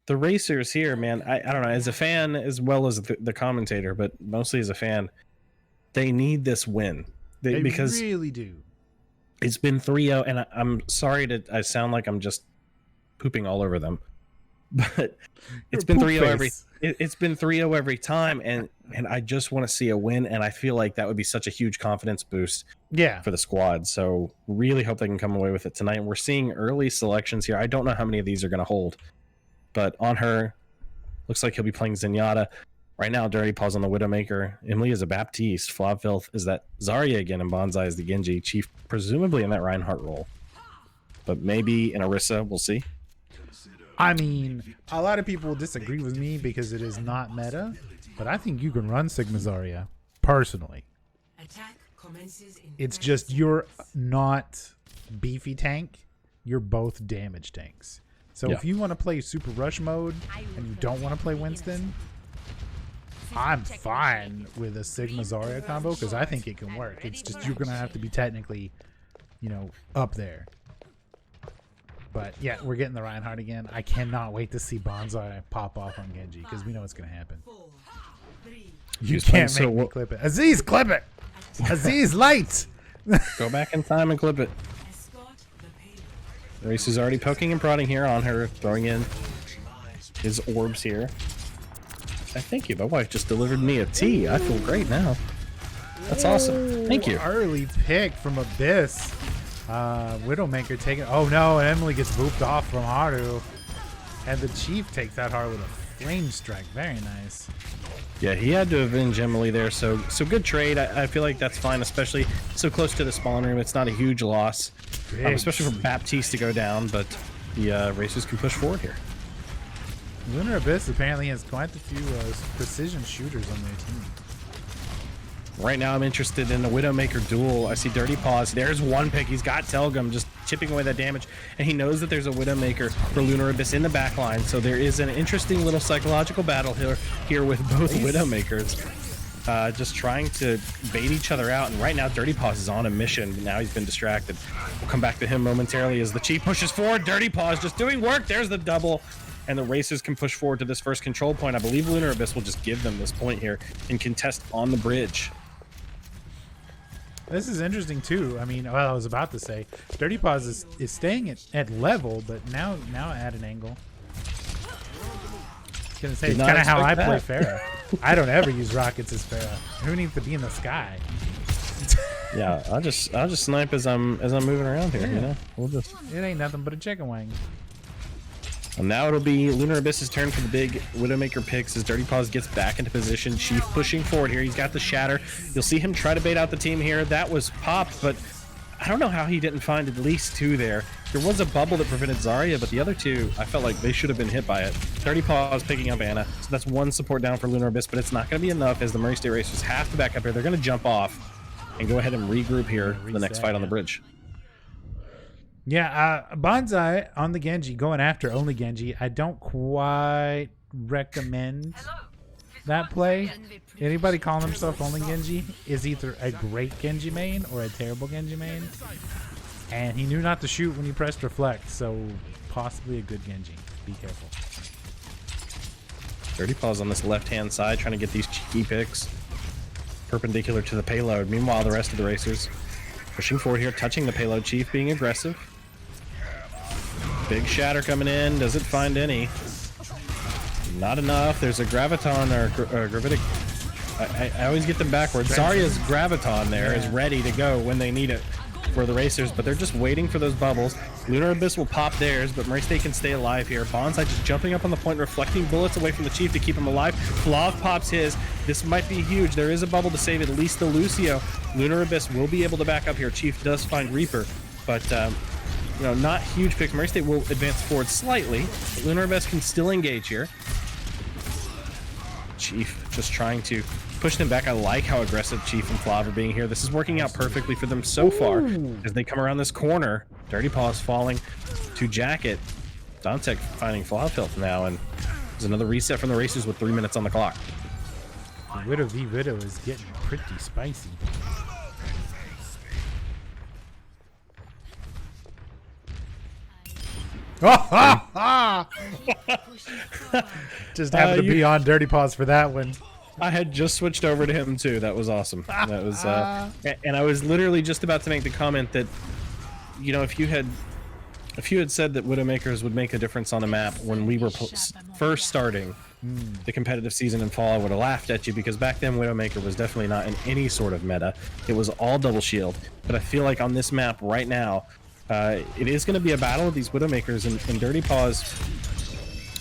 the racers here, man, I don't know, as a fan as well as the commentator, but mostly as a fan, they need this win. They because really do. It's been 3-0, and I'm sorry I sound like I'm just pooping all over them, but it's been 3-0 it's been 3-0 every time, and I just want to see a win, and I feel like that would be such a huge confidence boost for the squad. So really hope they can come away with it tonight. And we're seeing early selections here. I don't know how many of these are going to hold, but on her, looks like he'll be playing Zenyatta. Right now, Dirty Paws on the Widowmaker. Emily is a Baptiste. Flobfilth is that Zarya again, and Bonsai is the Genji. Chief presumably in that Reinhardt role. But maybe in Orisa, we'll see. I mean, a lot of people will disagree with me because it is not meta, but I think you can run Sigma Zarya, personally. It's just you're not beefy tank, you're both damage tanks. So if you want to play super rush mode and you don't want to play Winston, I'm fine with a Sigma Zarya combo because I think it can work. It's just you're going to have to be technically, up there. But yeah, we're getting the Reinhardt again. I cannot wait to see Bonsai pop off on Genji because we know what's going to happen. You can't make me clip it. Aziz, clip it! Aziz, light! Go back in time and clip it. Race is already poking and prodding here on her, throwing in his orbs here. Thank you. My wife just delivered me a tea. I feel great now. That's awesome. Thank you. Early pick from Abyss. Widowmaker taking. Oh no! And Emily gets booped off from Haru, and the Chief takes that Haru with a flame strike. Very nice. Yeah, he had to avenge Emily there. So good trade. I feel like that's fine, especially so close to the spawn room. It's not a huge loss, especially for Baptiste to go down. But the racers can push forward here. Lunar Abyss apparently has quite a few precision shooters on their team. Right now, I'm interested in the Widowmaker duel. I see Dirty Paws. There's one pick. He's got Telgum just chipping away that damage, and he knows that there's a Widowmaker for Lunar Abyss in the back line. So there is an interesting little psychological battle here with both Widowmakers, just trying to bait each other out. And right now, Dirty Paws is on a mission. Now he's been distracted. We'll come back to him momentarily as the Chief pushes forward. Dirty Paws just doing work. There's the double. And the racers can push forward to this first control point. I believe Lunar Abyss will just give them this point here and contest on the bridge. This is interesting too. I mean, well, I was about to say, Dirty Paws is staying at level, but now at an angle. I was gonna say, it's kind of how I play Pharah. I don't ever use rockets as Pharah. Who needs to be in the sky? Yeah, I'll just snipe as I'm moving around here. It ain't nothing but a chicken wing. And now it'll be Lunar Abyss's turn for the big Widowmaker picks as Dirty Paws gets back into position. Chief pushing forward here. He's got the shatter. You'll see him try to bait out the team here. That was popped, but I don't know how he didn't find at least two there. There was a bubble that prevented Zarya, but the other two, I felt like they should have been hit by it. Dirty Paws picking up Anna. So that's one support down for Lunar Abyss, but it's not going to be enough as the Murray State Racers have to back up here. They're going to jump off and go ahead and regroup here for the next fight on the bridge. Yeah, Bonsai on the Genji, going after only Genji. I don't quite recommend that play. Anybody calling himself only Genji is either a great Genji main or a terrible Genji main. And he knew not to shoot when he pressed reflect, so possibly a good Genji. Be careful. Dirty Paws on this left-hand side trying to get these cheeky picks perpendicular to the payload. Meanwhile, the rest of the racers pushing forward here, touching the payload. Chief being aggressive. Big shatter coming in. Doesn't find any. Not enough. There's a Graviton or Gravitic. I always get them backwards. Zarya's Graviton there is ready to go when they need it for the racers, but they're just waiting for those bubbles. Lunar Abyss will pop theirs, but Murray State can stay alive here. Bonsai just jumping up on the point, reflecting bullets away from the Chief to keep him alive. Flav pops his. This might be huge. There is a bubble to save at least the Lucio. Lunar Abyss will be able to back up here. Chief does find Reaper, but not huge picks. Murray State will advance forward slightly, but Lunar Abyss can still engage here. Chief just trying to push them back. I like how aggressive Chief and Flav are being here. This is working out perfectly for them so far as they come around this corner. Dirty Paws falling to Jacket. Dantec finding Flobfilth now, and there's another reset from the racers with 3 minutes on the clock. Widow v Widow is getting pretty spicy. Ha ha ha! Just happened to be on Dirty Paws for that one. I had just switched over to him too. That was awesome. That was, and I was literally just about to make the comment that, you know, if you had said that Widowmakers would make a difference on the map when we were first starting the competitive season in fall, I would have laughed at you, because back then Widowmaker was definitely not in any sort of meta. It was all double shield. But I feel like on this map right now, it is going to be a battle of these Widowmakers, and Dirty Paws,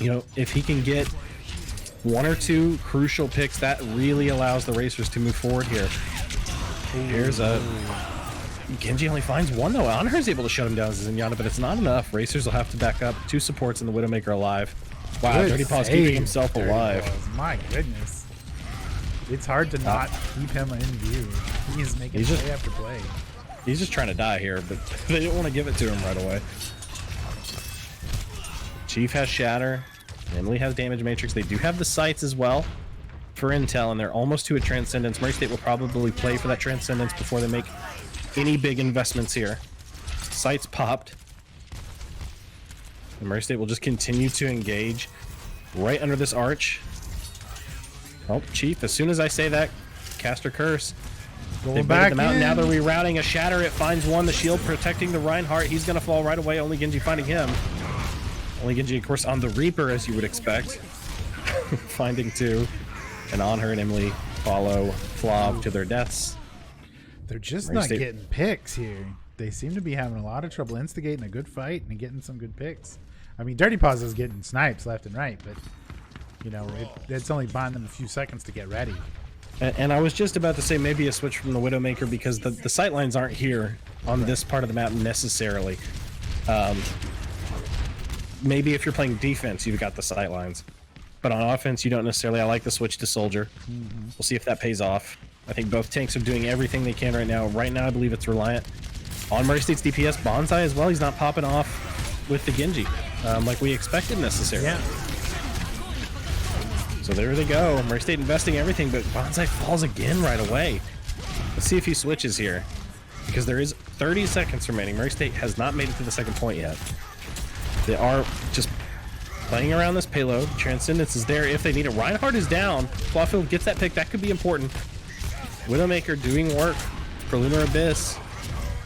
you know, if he can get one or two crucial picks, that really allows the racers to move forward here. Here's a... Genji only finds one though. Honor is able to shut him down as Zenyatta, but it's not enough. Racers will have to back up. Two supports and the Widowmaker alive. Wow, Good Dirty Paws save, keeping himself Dirty alive. Paws. My goodness. It's hard to not keep him in view. He's making play after play. He's just trying to die here, but they don't want to give it to him right away. Chief has Shatter. Emily has Damage Matrix. They do have the sights as well for intel, and they're almost to a Transcendence. Murray State will probably play for that Transcendence before they make any big investments here. Sights popped. And Murray State will just continue to engage right under this arch. Oh, Chief, as soon as I say that, Caster Curse. They back them out. Now they're rerouting a Shatter. It finds one. The shield protecting the Reinhardt. He's going to fall right away. Only Genji finding him. Only Genji, of course, on the Reaper, as you would expect. Finding two. And on her and Emily follow Flav to their deaths. They're just not getting picks here. They seem to be having a lot of trouble instigating a good fight and getting some good picks. I mean, Dirty Paws is getting snipes left and right, but, you know, it's only buying them a few seconds to get ready. And I was just about to say maybe a switch from the Widowmaker, because the sight lines aren't here on this part of the map necessarily. Maybe if you're playing defense, you've got the sight lines. But on offense, you don't necessarily. I like the switch to Soldier. We'll see if that pays off. I think both tanks are doing everything they can right now. Right now, I believe it's reliant on Murray State's DPS. Bonsai as well. He's not popping off with the Genji like we expected necessarily. Yeah. So there they go. Murray State investing everything, but Bonsai falls again right away. Let's see if he switches here, because there is 30 seconds remaining. Murray State has not made it to the second point yet. They are just playing around this payload. Transcendence is there if they need it. Reinhardt is down. Clawfield gets that pick. That could be important. Widowmaker doing work for Lunar Abyss.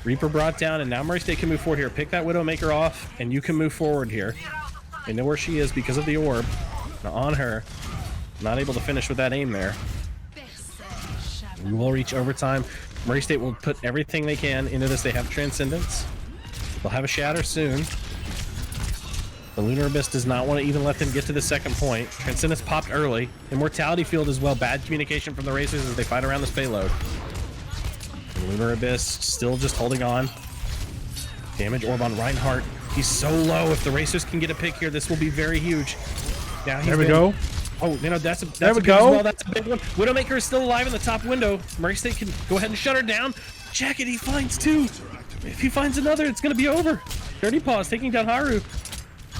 Reaper brought down, and now Murray State can move forward here. Pick that Widowmaker off, and you can move forward here. They know where she is because of the orb. Now on her. Not able to finish with that aim there. We will reach overtime. Murray State will put everything they can into this. They have Transcendence. They'll have a Shatter soon. The Lunar Abyss does not want to even let them get to the second point. Transcendence popped early. Immortality Field as well. Bad communication from the racers as they fight around this payload. And Lunar Abyss still just holding on. Damage orb on Reinhardt. He's so low. If the racers can get a pick here, this will be very huge. Now there we go. Oh, you know, that's a big one. That's a big one. Widowmaker is still alive in the top window. Murray State can go ahead and shut her down. Jacket, he finds two. If he finds another, it's going to be over. Dirty Paws taking down Haru.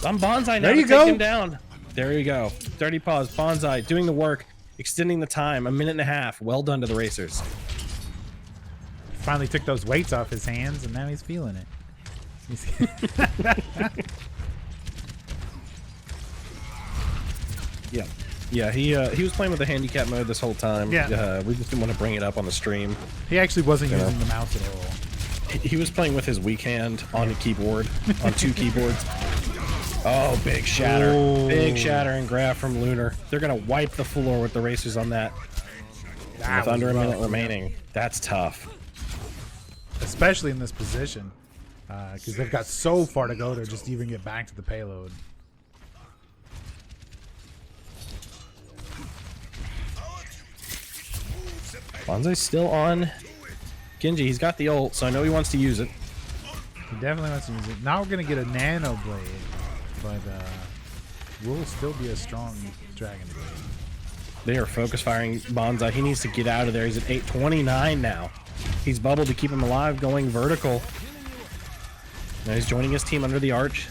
On Bonsai now to take him down. There you go. Dirty Paws, Bonsai doing the work, extending the time, 1.5 minutes. Well done to the racers. Finally took those weights off his hands, and now he's feeling it. Yeah, he was playing with the handicap mode this whole time. Yeah. We just didn't want to bring it up on the stream. He actually wasn't using the mouse at all. He was playing with his weak hand on the keyboard, on 2 keyboards. Oh, big Shatter. Ooh. Big Shatter and grab from Lunar. They're going to wipe the floor with the racers on that. With under a minute remaining. That's tough. Especially in this position. Because they've got so far to go to just even get back to the payload. Bonsai's still on Genji. He's got the ult, so I know he wants to use it. He definitely wants to use it. Now we're going to get a Nano Blade, but will still be a strong Dragon Blade. They are focus firing Bonsai. He needs to get out of there. He's at 829 now. He's bubbled to keep him alive, going vertical. Now he's joining his team under the arch,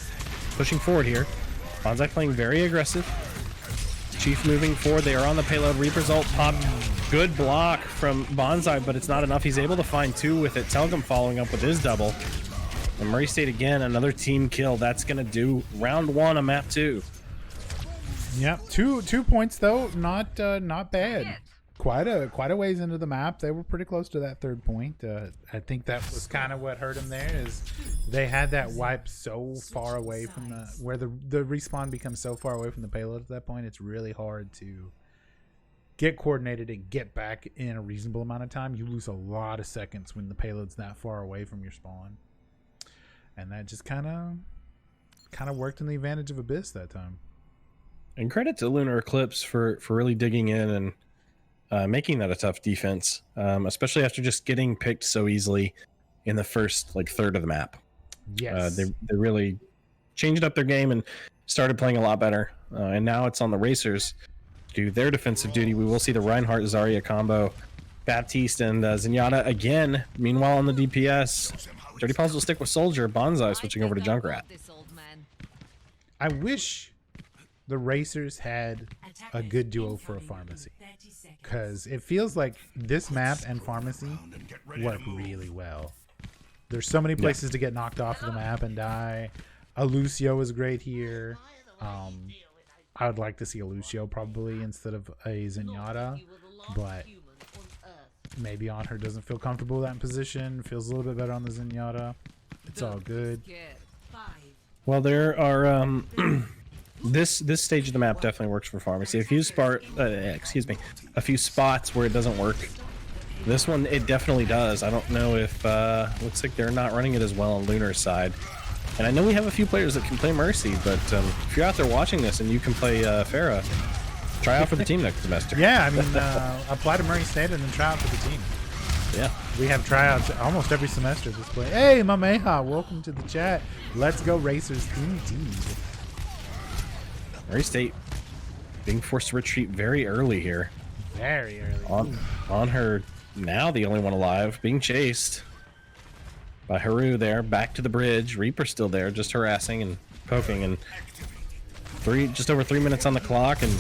pushing forward here. Bonsai playing very aggressive. Chief moving forward. They are on the payload. Reaper's ult popped. Good block from Bonsai, but it's not enough. He's able to find 2 with it. Telgum following up with his double. And Murray State again, another team kill. That's gonna do round 1 on map 2. Yep, two points though, not bad. Quite a ways into the map. They were pretty close to that 3rd point. I think that was kind of what hurt them there. Is they had that wipe so far away from where the respawn becomes so far away from the payload at that point. It's really hard to get coordinated and get back in a reasonable amount of time. You lose a lot of seconds when the payload's that far away from your spawn, and that just kind of worked in the advantage of Abyss that time. And credit to Lunar Eclipse for really digging in and making that a tough defense, especially after just getting picked so easily in the first third of the map. Yes, they really changed up their game and started playing a lot better. And now it's on the Racers to do their defensive duty. We will see the Reinhardt Zarya combo, Baptiste and Zenyatta again. Meanwhile, on the DPS, Dirty Paws will stick with Soldier. Bonsai switching over to Junkrat. I wish the Racers had a good duo for a Pharmacy, because it feels like this map and Pharmacy work really well. There's so many places to get knocked off of the map and die. A Lucio is great here. I would like to see a Lucio probably instead of a Zenyatta, but maybe on her doesn't feel comfortable with that position. Feels a little bit better on the Zenyatta. It's all good. Well, there are this stage of the map definitely works for Pharmacy. A few spots where it doesn't work. This one it definitely does. I don't know if looks like they're not running it as well on Lunar's side. And I know we have a few players that can play Mercy, but if you're out there watching this and you can play Pharah, try out for the team next semester. Yeah, I mean, apply to Murray State and then try out for the team. Yeah. We have tryouts almost every semester this play. Hey, Mameha, welcome to the chat. Let's go Racers indeed. Murray State being forced to retreat very early here. Very early. On her, now the only one alive, being chased by Haru there, back to the bridge. Reaper still there, just harassing and poking, and just over 3 minutes on the clock, and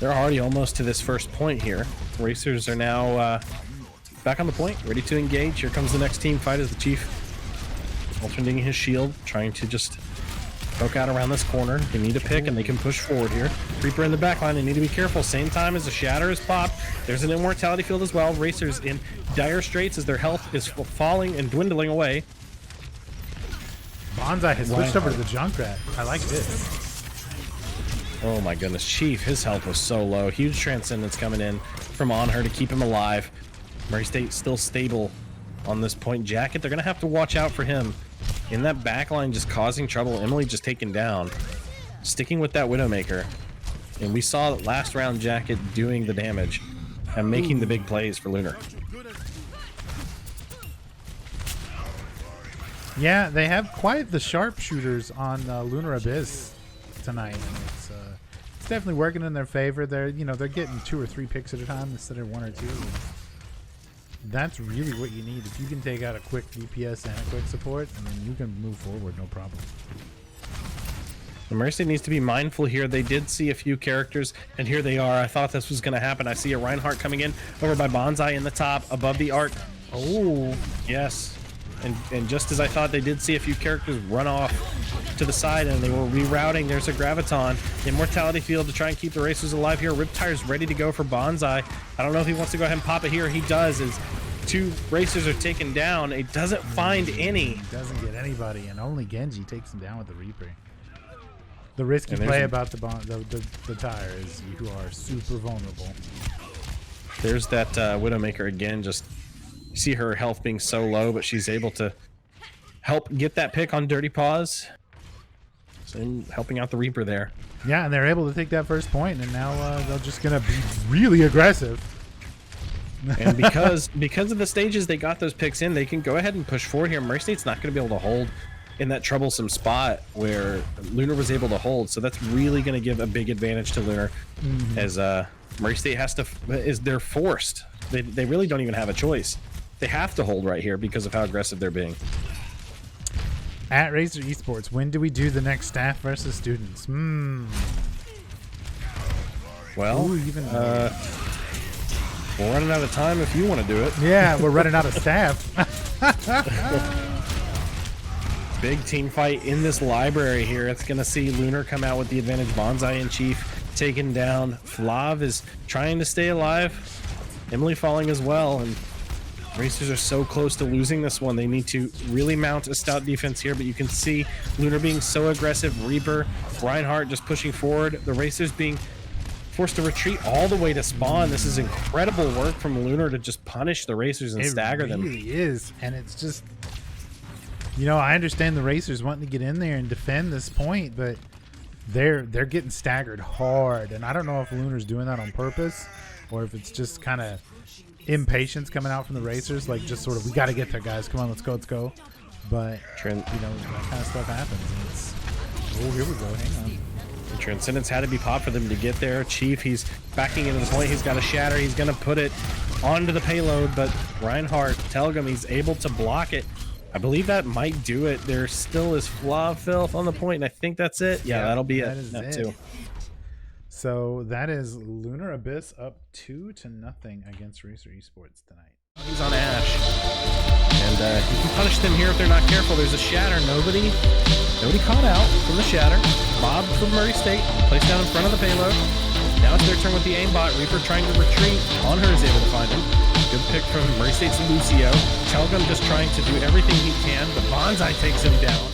they're already almost to this first point here. Racers are now back on the point, ready to engage. Here comes the next team fight as the Chief alternating his shield, trying to just poke out around this corner. They need a pick and they can push forward here. Reaper in the backline, they need to be careful. Same time as the Shatter is popped, there's an Immortality field as well. Racers in dire straits as their health is falling and dwindling away. Bonsai has switched over to the Junkrat. I like this. Oh my goodness, Chief, his health was so low. Huge Transcendence coming in from on her to keep him alive. Murray State still stable on this point. Jacket, they're going to have to watch out for him. In that backline, just causing trouble. Emily just taken down. Sticking with that Widowmaker. And we saw that last round Jacket doing the damage and making the big plays for Lunar. Yeah, they have quite the sharpshooters on Lunar Abyss tonight. And it's definitely working in their favor. They're getting 2 or 3 picks at a time instead of 1 or 2. That's really what you need. If you can take out a quick DPS and a quick support, I mean, you can move forward, no problem. Murray State needs to be mindful here. They did see a few characters, and here they are. I thought this was going to happen. I see a Reinhardt coming in over by Bonsai in the top, above the arc. Oh, yes. And just as I thought, they did see a few characters run off to the side, and they were rerouting. There's a Graviton. Immortality field to try and keep the Racers alive here. Riptire's ready to go for Bonsai. I don't know if he wants to go ahead and pop it here. He does, as 2 Racers are taken down. It doesn't find any. He doesn't get anybody, and only Genji takes him down with the Reaper. The risky play about the tire is you are super vulnerable. There's that Widowmaker again, just see her health being so low, but she's able to help get that pick on Dirty Paws. So helping out the Reaper there. Yeah, and they're able to take that first point, and now they're just going to be really aggressive. And because of the stages they got those picks in, they can go ahead and push forward here. Murray State's not going to be able to hold in that troublesome spot where Lunar was able to hold. So that's really going to give a big advantage to Lunar, as Murray State they're forced. They really don't even have a choice. They have to hold right here because of how aggressive they're being. At Razor Esports, when do we do the next staff versus students? Well, we're running out of time if you want to do it. Yeah, we're running out of staff. big team fight in this library here. It's going to see Lunar come out with the advantage. Bonsai in chief taken down. Flav is trying to stay alive. Emily falling as well, and Racers are so close to losing this one. They need to really mount a stout defense here, but you can see Lunar being so aggressive. Reaper, Reinhardt just pushing forward. The Racers being forced to retreat all the way to spawn. This is incredible work from Lunar to just punish the Racers and stagger them. It really is, and it's just, you know, I understand the Racers wanting to get in there and defend this point, but they're getting staggered hard, and I don't know if Lunar's doing that on purpose or if it's just kind of impatience coming out from the Racers, like just sort of, we got to get there, guys, come on, let's go. But you know, that kind of stuff happens, and it's, oh, here we go, hang on. The Transcendence had to be popped for them to get there. Chief, he's backing into the point. He's got a shatter. He's going to put it onto the payload, but Reinhardt, Telgum, he's able to block it. I believe that might do it. There still is Flav Filth on the point, and I think that's it. Yeah, that'll be it. That too. So that is Lunar Abyss up 2-0 against Racer Esports tonight. He's on Ash, and you can punish them here if they're not careful. There's a shatter. Nobody caught out from the shatter. Bob from Murray State placed down in front of the payload. Now it's their turn with the aimbot. Reaper trying to retreat. On her is able to find him. Good pick from Murray State's Lucio. Telgum just trying to do everything he can, but Bonsai takes him down.